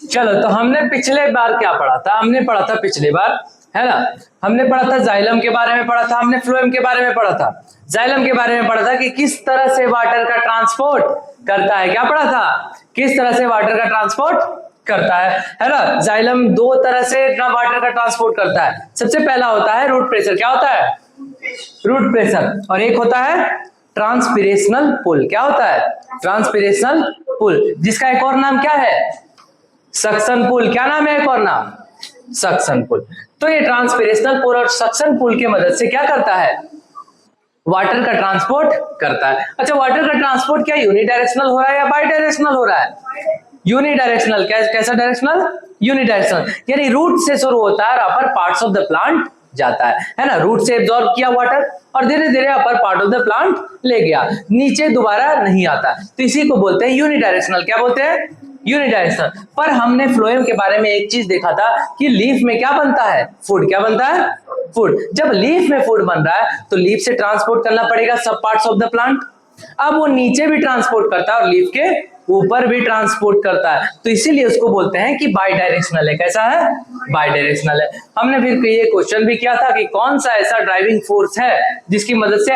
चलो, तो हमने पिछले बार क्या पढ़ा था? हमने पढ़ा था पिछले बार, है ना, हमने पढ़ा था जाइलम के बारे में पढ़ा था, हमने फ्लोएम के बारे में पढ़ा था। जाइलम के बारे में पढ़ा था कि किस तरह से वाटर का ट्रांसपोर्ट करता है। क्या पढ़ा था? किस तरह से वाटर का ट्रांसपोर्ट करता है ना। जाइलम दो तरह से वाटर का ट्रांसपोर्ट करता है। सबसे पहला होता है रूट प्रेशर। क्या होता है? Root pressure. और एक होता है ट्रांसपिरेशनल पुल। क्या होता है? ट्रांसपिरेशनल पुल, जिसका एक और नाम क्या है? सक्शन पुल। क्या नाम है एक और नाम? सक्शन पुल। तो ये ट्रांसपिरेशनल पुल और सक्शन पुल की मदद से क्या करता है? वाटर का ट्रांसपोर्ट करता है। अच्छा, वाटर का ट्रांसपोर्ट क्या यूनिडायरेक्शनल हो रहा है या बाई डायरेक्शनल हो रहा है? यूनिडायरेक्शनल। कैसा डायरेक्शनल? यूनिडायरेक्शनल। यानी रूट से शुरू होता है और अपर पार्ट्स ऑफ द प्लांट जाता है ना। रूट से एब्जॉर्ब किया वाटर और धीरे धीरे upper part of the plant ले गया, नीचे दोबारा नहीं आता, तो इसी को बोलते हैं यूनिडायरेक्शनल। क्या बोलते हैं? यूनिडायरेक्शनल। पर हमने फ्लोएम के बारे में एक चीज देखा था कि लीफ में क्या बनता है? फूड। क्या बनता है? फूड। जब लीफ में फूड बन रहा है तो लीफ से ट्रांसपोर्ट करना पड़ेगा सब पार्ट्स ऑफ द प्लांट। अब वो नीचे भी ट्रांसपोर्ट करता है और लीफ के ऊपर भी ट्रांसपोर्ट करता है, तो इसीलिए उसको बोलते हैं कि बाई डायरेक्शनल है। कैसा है? बाई डायरेक्शनल है। हमने फिर ये क्वेश्चन भी किया था कि कौन सा ऐसा ड्राइविंग फोर्स है जिसकी मदद से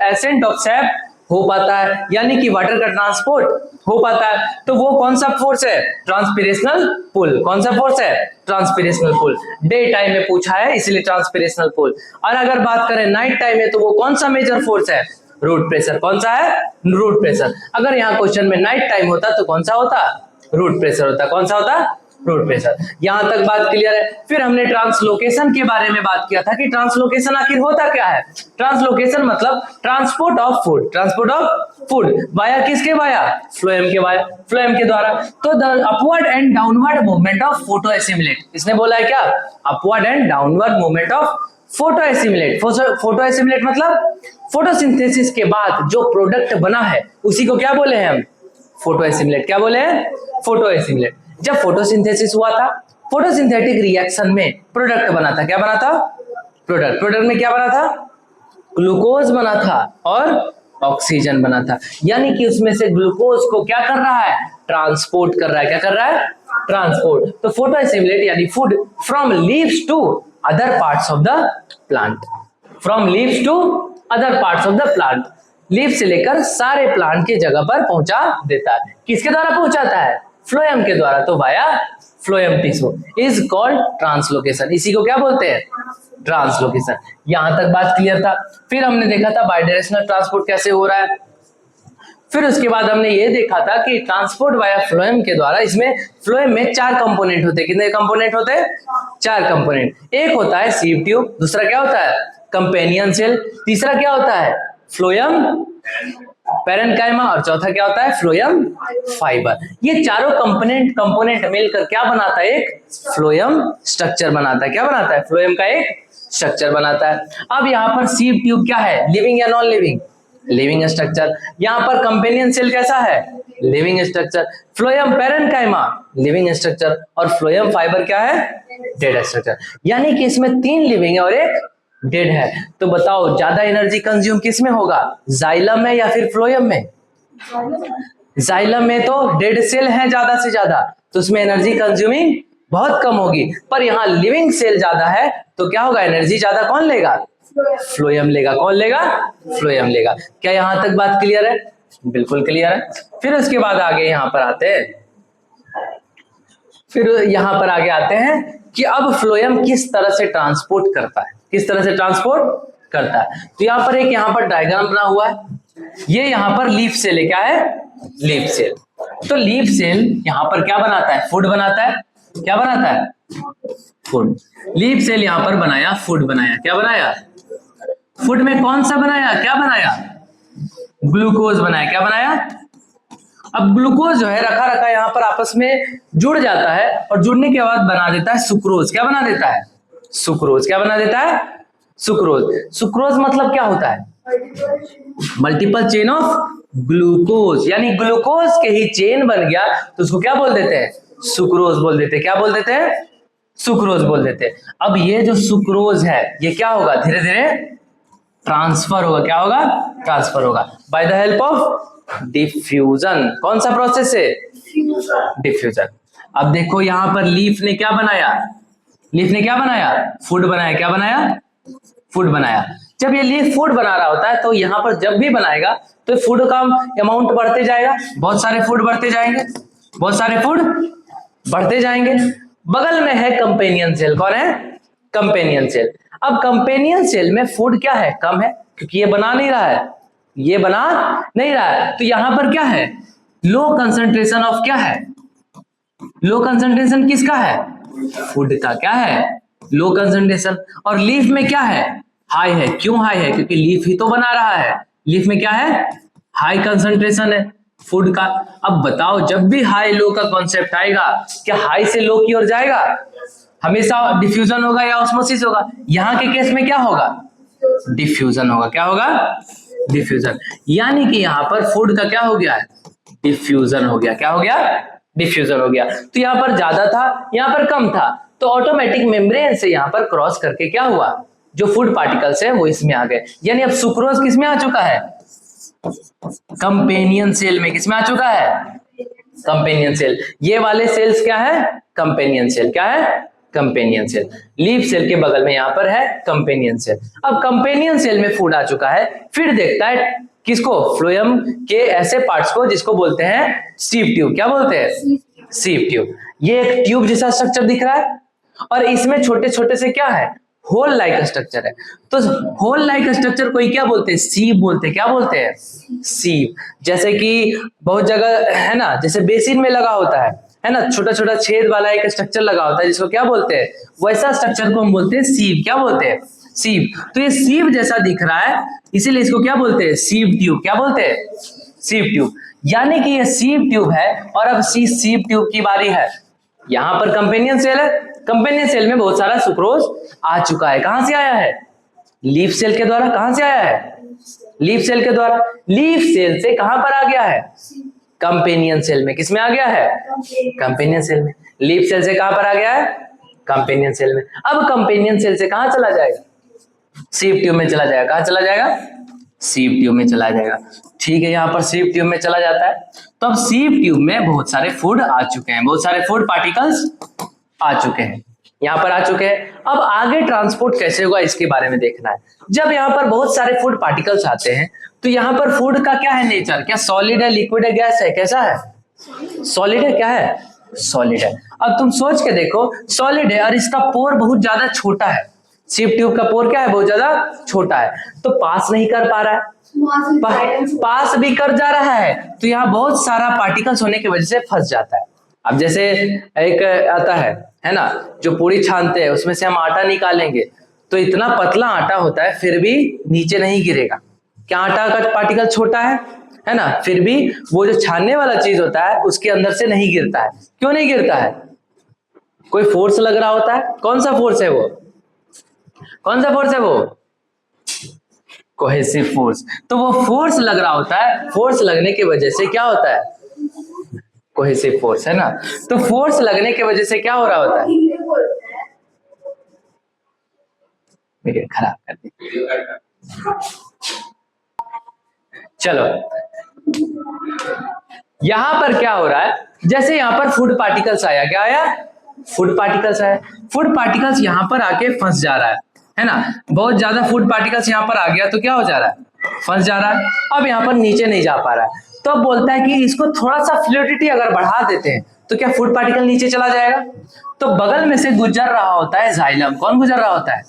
एसेंट ऑफ सैप हो पाता है, यानी कि वाटर का ट्रांसपोर्ट हो पाता है। तो वो कौन सा फोर्स है? ट्रांसपिरेशनल पुल। कौन सा फोर्स है? ट्रांसपिरेशनल पुल। डे टाइम में पूछा है इसलिए ट्रांसपिरेशनल पुल। और अगर बात करें नाइट टाइम में तो वो कौन सा मेजर फोर्स है? Root pressure. कौन सा है? Root pressure. अगर यहाँ क्वेश्चन में नाइट टाइम होता तो कौन सा होता? रूट प्रेशर होता। कौन सा होता? Root pressure. यहां तक बात क्लियर है। फिर हमने ट्रांसलोकेशन के बारे में बात किया था कि ट्रांसलोकेशन आखिर होता क्या है। ट्रांसलोकेशन मतलब transport of food. Transport of food via किसके? वाया फ्लोएम के, वाया फ्लोएम के द्वारा। तो the upward and downward movement of photo assimilate. इसने बोला है क्या? Upward and downward movement of photo assimilate. Photo assimilate मतलब फोटोसिंथेसिस के बाद जो प्रोडक्ट बना है उसी को क्या बोले हैं हम? Photo assimilate. क्या बोले हैं? Photo assimilate. जब फोटोसिंथेसिस हुआ था, फोटोसिंथेटिक रिएक्शन में प्रोडक्ट बना था। क्या बना था? प्रोडक्ट में क्या बना था? ग्लूकोज बना था और ऑक्सीजन बना था। यानी कि उसमें से ग्लूकोज को क्या कर रहा है? ट्रांसपोर्ट कर रहा है। क्या कर रहा है? ट्रांसपोर्ट। तो फोटो एसिमिलेट यानी food from leaves to other parts of the plant. From leaves to other parts of the plant. Leaf से लेकर सारे प्लांट की जगह पर पहुंचा देता है। किसके द्वारा पहुंचाता है? फ्लोएम के द्वारा। तो via phloem tissue is called translocation. इसी को क्या बोलते हैं? ट्रांसलोकेशन। यहां तक बात क्लियर था। फिर हमने देखा था बाइडायरेक्शनल ट्रांसपोर्ट कैसे हो रहा है। फिर उसके बाद हमने ये देखा था कि ट्रांसपोर्ट वाया फ्लोएम के द्वारा, इसमें फ्लोएम में 4 कंपोनेंट होते हैं। कितने कंपोनेंट होते हैं? 4 कंपोनेंट। एक होता है सीव ट्यूब, दूसरा क्या होता है? कंपेनियन सेल, तीसरा क्या होता है? फ्लोएम पैरेन्काइमा, और चौथा क्या होता है? Phloem fibre. ये चारों कंपोनेंट मिलकर क्या बनाता है? एक फ्लोएम स्ट्रक्चर बनाता है। क्या बनाता है? फ्लोएम का एक स्ट्रक्चर बनाता है। अब यहाँ पर सीव ट्यूब क्या है? लिविंग या नॉन लिविंग? Living structure. यहाँ पर कंपेनियन सेल कैसा है? Living structure. Phloem parenchyma living structure, और फ्लोएम फाइबर क्या है? Dead structure. यानी कि इसमें 3 लिविंग है और एक डेड है। तो बताओ ज्यादा एनर्जी कंज्यूम किस में होगा? जाइलम में या फिर फ्लोएम में? जाइलम में तो डेड सेल है ज्यादा से ज्यादा, तो उसमें एनर्जी कंज्यूमिंग बहुत कम होगी। पर यहाँ लिविंग सेल ज्यादा है तो क्या होगा? एनर्जी ज्यादा कौन लेगा? फ्लोएम लेगा। कौन लेगा? फ्लोएम लेगा। क्या यहां तक बात क्लियर है? बिल्कुल क्लियर है। फिर उसके बाद आगे यहां पर आते हैं, फिर यहां पर आगे आते हैं कि अब फ्लोएम किस तरह से ट्रांसपोर्ट करता है। किस तरह से ट्रांसपोर्ट करता है? तो यहाँ पर एक यहाँ पर डायग्राम बना हुआ है। ये यहाँ पर लीफ सेल है। क्या है? Leaf cell. तो लीफ सेल यहाँ पर क्या बनाता है? फूड बनाता है। क्या बनाता है? फूड। लीफ सेल यहाँ पर बनाया, फूड बनाया। क्या बनाया? फूड में कौन सा बनाया? क्या बनाया? ग्लूकोज बनाया। क्या बनाया? अब ग्लूकोज जो है रखा रखा यहाँ पर आपस में जुड़ जाता है और जुड़ने के बाद बना देता है सुक्रोज। क्या बना देता है? सुक्रोज। क्या बना देता है? सुक्रोज। सुक्रोज मतलब क्या होता है? मल्टीपल चेन ऑफ ग्लूकोज, यानी ग्लूकोज के ही चेन बन गया तो उसको क्या बोल देते हैं? सुक्रोज बोल देते हैं। क्या बोल देते हैं? सुक्रोज बोल देते हैं। अब ये जो सुक्रोज है ये क्या होगा? धीरे धीरे ट्रांसफर होगा। क्या होगा? ट्रांसफर होगा by the help of diffusion. कौन सा प्रोसेस है? डिफ्यूजन। अब देखो यहां पर लीफ ने क्या बनाया? लीफ ने क्या बनाया? फूड बनाया। क्या बनाया? फूड बनाया। जब ये लीफ फूड बना रहा होता है तो यहाँ पर जब भी बनाएगा तो फूड का अमाउंट बढ़ते जाएगा, बहुत सारे फूड बढ़ते जाएंगे, बहुत सारे फूड बढ़ते जाएंगे। बगल में है कंपेनियन सेल। कौन है? Companion cell. अब कंपेनियन सेल में फूड क्या है? कम है, क्योंकि ये बना नहीं रहा है, ये बना नहीं रहा है। तो यहां पर क्या है? लो कंसंट्रेशन ऑफ क्या है? लो कंसंट्रेशन किसका है? फूड का। क्या है? Low concentration. और लीफ में क्या है? हाई है। क्यों हाई है? क्योंकि लीफ ही तो बना रहा है। लीफ में क्या है? हाई कंसंट्रेशन है फूड का। अब बताओ जब भी हाई लो का कॉन्सेप्ट आएगा, क्या हाई से लो की ओर जाएगा? हमेशा डिफ्यूजन होगा या ऑस्मोसिस होगा? यहां के केस में क्या होगा? डिफ्यूजन होगा। क्या होगा? डिफ्यूजन। यानी कि यहां पर फूड का क्या हो गया है? डिफ्यूजन हो गया। क्या हो गया? डिफ्यूजन हो गया। तो यहां पर ज्यादा था, यहां पर कम था, तो ऑटोमेटिक मेम्ब्रेन से यहां पर क्रॉस करके क्या हुआ? जो फूड पार्टिकल्स है वो इसमें आ गए। यानी अब सुक्रोज किसमें आ चुका है? कंपेनियन सेल में। किसमें आ चुका है? Companion cell. ये वाले सेल्स क्या है? Companion cell. क्या है? Companion cell. लीफ सेल के बगल में यहां पर है कंपेनियन सेल। अब कंपेनियन सेल में फूड आ चुका है, फिर देखता है किसको? फ्लोएम के ऐसे पार्ट्स को जिसको बोलते हैं सीव ट्यूब। क्या बोलते हैं? Sieve tube. ये एक ट्यूब जैसा स्ट्रक्चर दिख रहा है और इसमें छोटे छोटे से क्या है? होल लाइक स्ट्रक्चर है। तो होल लाइक स्ट्रक्चर कोई क्या बोलते हैं? सीव बोलते हैं। क्या बोलते हैं? सीव। जैसे कि बहुत जगह है ना, जैसे बेसिन में लगा होता है ना, छोटा छोटा छेद वाला एक स्ट्रक्चर लगा होता है जिसको क्या बोलते हैं? वैसा स्ट्रक्चर को हम बोलते हैं सीव। क्या बोलते हैं? सीव। तो ये सीव जैसा दिख रहा है, इसीलिए इसको क्या बोलते हैं? Sieve tube. क्या बोलते हैं? Sieve tube. यानी कि ये सीव ट्यूब है और अब सीव ट्यूब की बारी है। यहां पर कंपेनियन सेल है, कंपेनियन सेल में बहुत सारा सुक्रोज आ चुका है। कहां से आया है? लीफ सेल के द्वारा। कहां से आया है? लीफ सेल के द्वारा। लीफ सेल से कहां पर आ गया है? कंपेनियन सेल में। किसमें आ गया है? कंपेनियन सेल में। लीफ सेल से कहां पर आ गया है? कंपेनियन सेल में। अब कंपेनियन सेल से कहां चला जाएगा? सीव ट्यूब में चला जाएगा। कहां चला जाएगा? सीव ट्यूब में चला जाएगा। ठीक है, यहां पर सीव ट्यूब में चला जाता है। तो अब सीव ट्यूब में बहुत सारे फूड आ चुके हैं, बहुत सारे फूड पार्टिकल्स आ चुके हैं, यहां पर आ चुके हैं। अब आगे ट्रांसपोर्ट कैसे होगा इसके बारे में देखना है। जब यहां पर बहुत सारे फूड पार्टिकल्स आते हैं तो यहां पर फूड का क्या है नेचर? क्या सॉलिड है, लिक्विड है, गैस है? कैसा है? सॉलिड है। क्या है? सॉलिड है। अब तुम सोच के देखो, सॉलिड है और इसका पोर बहुत ज्यादा छोटा है। सीव ट्यूब का पोर क्या है? बहुत ज्यादा छोटा है, तो पास नहीं कर पा रहा है। पास भी कर जा रहा है तो यहाँ बहुत सारा पार्टिकल्स होने की वजह से फंस जाता है। अब जैसे एक आता है ना, जो पूरी छानते हैं उसमें से हम आटा निकालेंगे तो इतना पतला आटा होता है फिर भी नीचे नहीं गिरेगा। क्या आटा का पार्टिकल छोटा है ना, फिर भी वो जो छानने वाला चीज होता है उसके अंदर से नहीं गिरता है। क्यों नहीं गिरता है? कोई फोर्स लग रहा होता है। कौन सा फोर्स है वो? कौन सा फोर्स है वो? Cohesive force. तो वो फोर्स लग रहा होता है, फोर्स लगने की वजह से क्या होता है? कोहेसिव फोर्स, है ना। तो फोर्स लगने की वजह से क्या हो रहा होता है? खराब कर दी। चलो, यहां पर क्या हो रहा है? जैसे यहां पर फूड पार्टिकल्स आया, क्या आया? फूड पार्टिकल्स आया। फूड पार्टिकल्स यहां पर आके फंस जा रहा है ना। बहुत ज्यादा फूड पार्टिकल्स यहां पर आ गया तो क्या हो जा रहा है? फंस जा रहा है। अब यहां पर नीचे नहीं जा पा रहा है, तो अब बोलता है कि इसको थोड़ा सा फ्लूइडिटी अगर बढ़ा देते हैं तो क्या फूड पार्टिकल नीचे चला जाएगा? तो बगल में से गुजर रहा होता है जाइलम। कौन गुजर रहा होता है?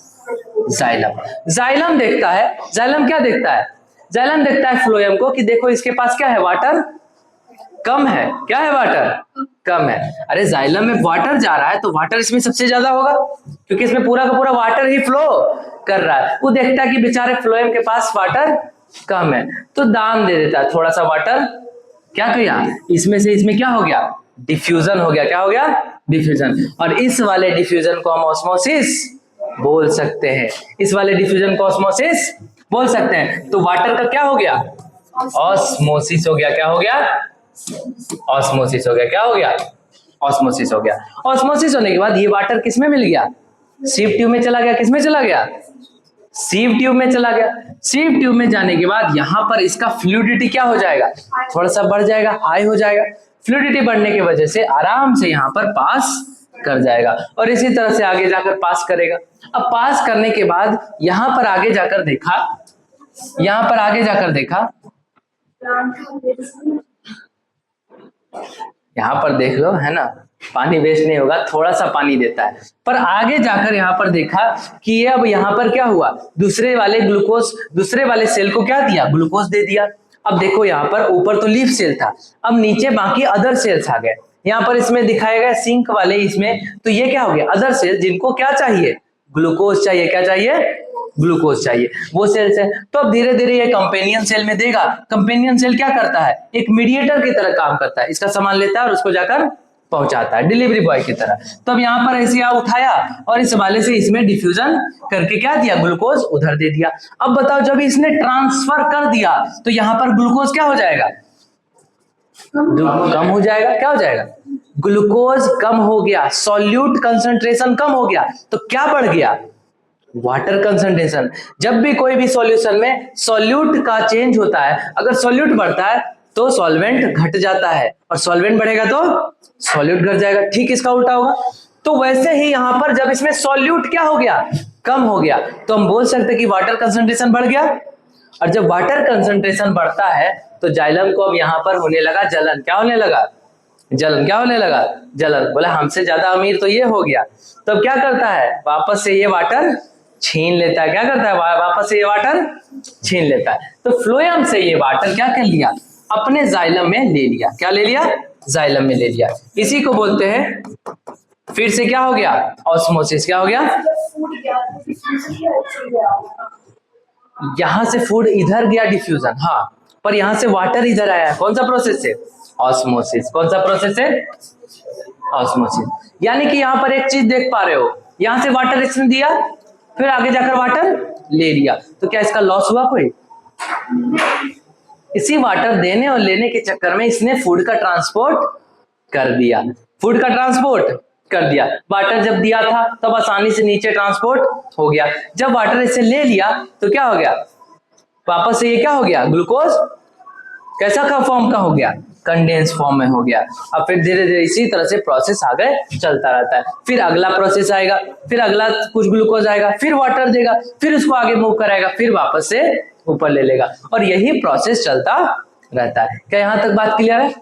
जाइलम। जाइलम देखता है, जाइलम क्या देखता है? जाइलम देखता है फ्लोएम को कि देखो इसके पास क्या है? वाटर कम है। क्या है? वाटर कम है। अरे जाइलम में वाटर जा रहा है तो वाटर इसमें सबसे ज्यादा होगा, क्योंकि इसमें पूरा का पूरा वाटर ही फ्लो कर रहा है। वो देखता है कि बेचारे फ्लोएम के पास वाटर कम है तो दान दे देता है थोड़ा सा वाटर। क्या किया? इसमें से इसमें क्या हो गया? डिफ्यूजन हो गया। क्या हो गया? डिफ्यूजन। और इस वाले डिफ्यूजन को हम ऑस्मोसिस बोल सकते हैं। इस वाले डिफ्यूजन को ऑस्मोसिस बोल सकते हैं। तो वाटर का क्या हो गया? ऑस्मोसिस हो गया। क्या हो गया? ऑस्मोसिस हो गया। क्या हो गया? ऑस्मोसिस हो गया। ऑस्मोसिस होने के बाद ये वाटर किसमें मिल गया? सीव ट्यूब में चला गया। किसमें चला गया? सीव ट्यूब में चला गया। सीव ट्यूब में जाने के बाद यहाँ पर इसका फ्लूइडिटी क्या हो जाएगा, थोड़ा सा बढ़ जाएगा, हाई हो जाएगा। फ्लूइडिटी बढ़ने की वजह से आराम से यहाँ पर पास कर जाएगा और इसी तरह से आगे जाकर पास करेगा। अब पास करने के बाद यहाँ पर आगे जाकर देखा, यहाँ पर आगे जाकर देखा, यहाँ पर देख लो, है ना, पानी वेस्ट नहीं होगा, थोड़ा सा पानी देता है। पर आगे जाकर यहाँ पर देखा कि ये अब यहाँ पर क्या हुआ, दूसरे वाले सेल को क्या दिया, ग्लूकोज दे दिया। अब देखो यहाँ पर ऊपर तो लीफ सेल था, अब नीचे बाकी अदर सेल्स आ गए। यहाँ पर इसमें दिखाया गया सिंक वाले इसमें, तो ये क्या हो गया, अदर सेल, जिनको क्या चाहिए, ग्लूकोज चाहिए। क्या चाहिए, ग्लूकोज चाहिए, वो सेल्स है। तो अब धीरे धीरे ये कंपेनियन सेल में देगा। कंपेनियन सेल क्या करता है, एक मीडिएटर की तरह काम करता है, इसका सामान लेता है और उसको जाकर पहुंचाता है, डिलीवरी बॉय की तरह। तो अब यहाँ पर ऐसे उठाया और इस वाले से इसमें डिफ्यूजन करके क्या दिया, ग्लूकोज उधर दे दिया। अब बताओ जब इसने ट्रांसफर कर दिया तो यहाँ पर ग्लूकोज क्या हो जाएगा, कम हो जाएगा। क्या हो जाएगा, ग्लूकोज कम हो गया, सॉल्यूट कंसंट्रेशन कम हो गया, तो क्या बढ़ गया, वाटर कंसंट्रेशन। जब भी कोई भी सॉल्यूशन में सॉल्यूट का चेंज होता है, अगर सॉल्यूट बढ़ता है तो सॉल्वेंट घट जाता है और सॉल्वेंट बढ़ेगा तो सॉल्यूट घट जाएगा। ठीक इसका उल्टा होगा। तो वैसे ही यहां पर जब इसमें सॉल्यूट क्या हो गया, कम हो गया, तो हम बोल सकते कि वाटर कंसंट्रेशन बढ़ गया। और जब वाटर कंसंट्रेशन बढ़ता है तो जाइलम को अब यहां पर होने लगा जलन। क्या होने लगा, जलन। क्या होने लगा, जलन। बोले हमसे ज्यादा अमीर तो ये हो गया। तो अब क्या करता है, वापस से ये वाटर छीन लेता है। क्या करता है, वापस से ये वाटर छीन लेता है। तो फ्लोएम से ये वाटर क्या कर लिया, अपने जाइलम में ले लिया। क्या ले लिया, जाइलम में ले लिया। इसी को बोलते हैं, फिर से क्या हो गया, ऑस्मोसिस। क्या हो गया, यहां से फूड इधर गया, डिफ्यूजन, हाँ, पर यहां से वाटर इधर आया। कौन सा प्रोसेस है, ऑस्मोसिस। कौन सा प्रोसेस है, ऑस्मोसिस। यानी कि यहां पर एक चीज देख पा रहे हो, यहां से वाटर इसने दिया, फिर आगे जाकर वाटर ले लिया, तो क्या इसका लॉस हुआ कोई, इसी वाटर देने और लेने के चक्कर में इसने फूड का ट्रांसपोर्ट कर दिया। फूड का ट्रांसपोर्ट कर दिया। वाटर जब दिया था तब आसानी से नीचे ट्रांसपोर्ट हो गया। जब वाटर इसे ले लिया तो क्या हो गया, वापस से ये क्या हो गया, ग्लूकोज कैसा का फॉर्म का हो गया, कंडेंस फॉर्म में हो गया। अब फिर धीरे धीरे इसी तरह से प्रोसेस आगे चलता रहता है। फिर अगला प्रोसेस आएगा, फिर अगला कुछ ग्लूकोज आएगा, फिर वाटर देगा, फिर उसको आगे मूव कराएगा, फिर वापस से ऊपर ले लेगा, और यही प्रोसेस चलता रहता है। क्या यहां तक बात क्लियर है।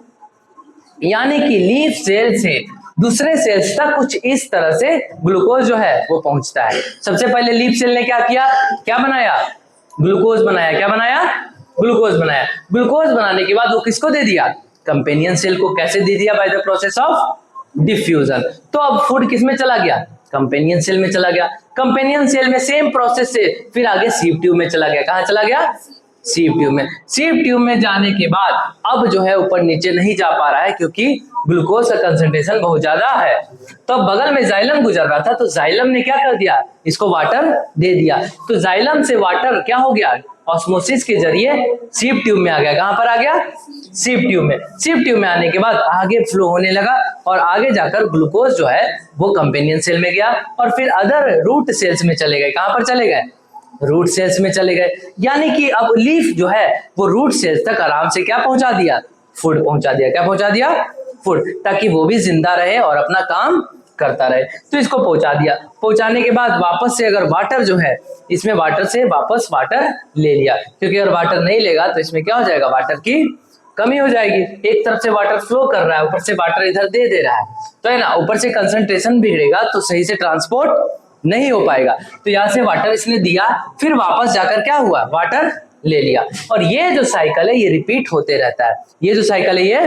यानी कि लीफ सेल से दूसरे सेल्स तक कुछ इस तरह से ग्लूकोज जो है वो पहुंचता है। सबसे पहले लीफ सेल ने क्या किया, क्या बनाया, ग्लूकोज बनाया। क्या बनाया, ग्लूकोज बनाया। ग्लूकोज बनाने के बाद वो किसको दे दिया, कंपेनियन सेल को। कैसे दे दिया, by the process of diffusion. तो अब फूड किस में चला गया, कंपेनियन सेल में चला गया। कंपेनियन सेल में सेम प्रोसेस से फिर आगे सीव ट्यूब में चला गया। कहां चला गया, सीव ट्यूब में। सीव ट्यूब में जाने के बाद अब जो है ऊपर नीचे नहीं जा पा रहा है, क्योंकि ग्लूकोज का कंसंट्रेशन बहुत ज्यादा है। तो बगल में जाइलम गुजर रहा था, तो जाइलम ने क्या कर दिया, इसको वाटर दे दिया। तो जाइलम से वाटर क्या हो गया, ऑस्मोसिस के जरिए सीव ट्यूब में आ गया। कहां पर आ गया, सीव ट्यूब में। सीव ट्यूब में आने के बाद आगे फ्लो होने लगा, और आगे जाकर ग्लूकोज जो है वो कंपेनियन सेल में गया, और फिर अदर रूट सेल्स में चले गए। कहां पर चले गए, रूट सेल्स में चले गए। यानी कि अब लीफ जो है वो रूट सेल्स तक आराम से क्या पहुंचा दिया, फूड पहुंचा दिया। क्या पहुंचा दिया, फूड, ताकि वो भी जिंदा रहे और अपना काम करता रहे। तो इसको पहुंचा दिया। पहुंचाने के बाद वापस से अगर वाटर जो है, इसमें वाटर से वापस वाटर ले लिया, क्योंकि अगर वाटर नहीं लेगा तो इसमें क्या हो जाएगा, वाटर की कमी हो जाएगी। एक तरफ से वाटर फ्लो कर रहा है, ऊपर से वाटर इधर दे रहा है, तो है ना, ऊपर से कंसंट्रेशन बिगड़ेगा तो सही से ट्रांसपोर्ट नहीं हो पाएगा। तो यहां से वाटर इसने दिया, फिर वापस जाकर क्या हुआ, वाटर ले लिया। और ये जो साइकिल है ये रिपीट होते रहता है। ये जो साइकिल है ये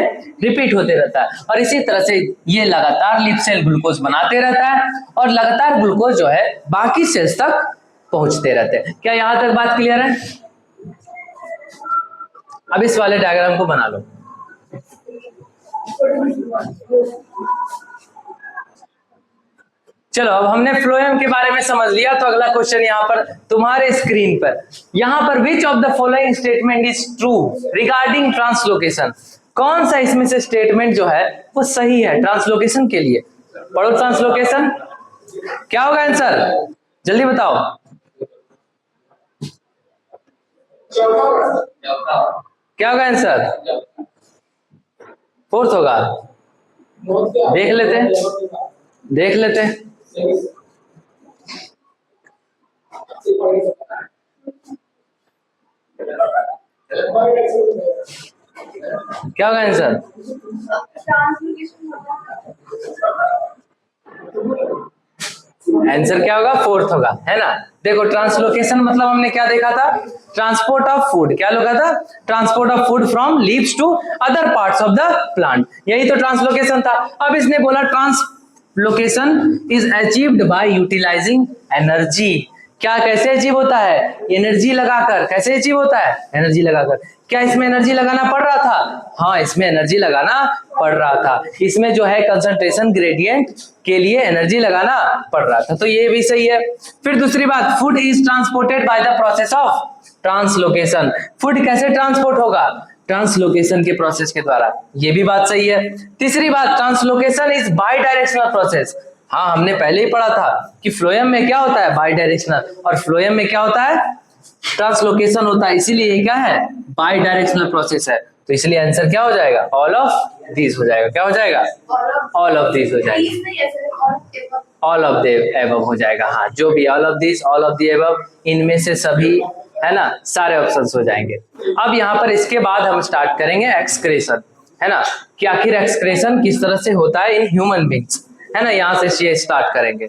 रिपीट होते रहता है, और इसी तरह से ये लगातार लीफ सेल ग्लूकोज बनाते रहता है, और लगातार ग्लूकोज जो है बाकी सेल्स तक पहुंचते रहते हैं। क्या यहां तक बात क्लियर है। अब इस वाले डायग्राम को बना लो। चलो, अब हमने फ्लोएम के बारे में समझ लिया, तो अगला क्वेश्चन यहाँ पर तुम्हारे स्क्रीन पर, यहाँ पर which of the following statement is true regarding translocation. कौन सा इसमें से स्टेटमेंट जो है वो सही है ट्रांसलोकेशन के लिए। पढ़ो ट्रांसलोकेशन, क्या होगा आंसर, जल्दी बताओ। क्या होगा आंसर? फोर्थ होगा। देख लेते क्या होगा आंसर? आंसर क्या होगा? फोर्थ होगा, है ना। देखो ट्रांसलोकेशन मतलब हमने क्या देखा था? Transport of food. क्या लिखा था? Transport of food from leaves to other parts of the plant, यही तो ट्रांसलोकेशन था। अब इसने बोला translocation is achieved by utilising energy. क्या कैसे अचीव होता है? एनर्जी लगाकर। कैसे अचीव होता है? एनर्जी लगाकर। क्या इसमें एनर्जी लगाना पड़ रहा था? हाँ, इसमें एनर्जी लगाना पड़ रहा था। इसमें जो है कंसंट्रेशन ग्रेडियंट के लिए एनर्जी लगाना पड़ रहा था, तो ये भी सही है। फिर दूसरी बात, food is transported by the process of translocation. Food कैसे ट्रांसपोर्ट होगा? ट्रांसलोकेशन के प्रोसेस के द्वारा, ये भी बात सही है। तीसरी बात, translocation is by directional process. हाँ, हमने पहले ही पढ़ा था कि फ्लोएम में क्या होता है? बाई डायरेक्शनल, और फ्लोएम में क्या होता है? ट्रांसलोकेशन होता है, इसीलिए ये क्या है? बाई डायरेक्शनल प्रोसेस है। तो इसलिए आंसर क्या हो जाएगा? ऑल ऑफ दिस हो जाएगा। क्या हो जाएगा? ऑल ऑफ दिस हो जाएगा। ऑल ऑफ द एबव हो जाएगा। हाँ, जो भी all of this, all of the above, इनमें से सभी, है ना, सारे ऑप्शंस हो जाएंगे। अब यहाँ पर इसके बाद हम स्टार्ट करेंगे एक्सक्रेशन, है ना, कि आखिर एक्सक्रेशन किस तरह से होता है इन ह्यूमन बींग्स, है ना। यहाँ से ये स्टार्ट करेंगे।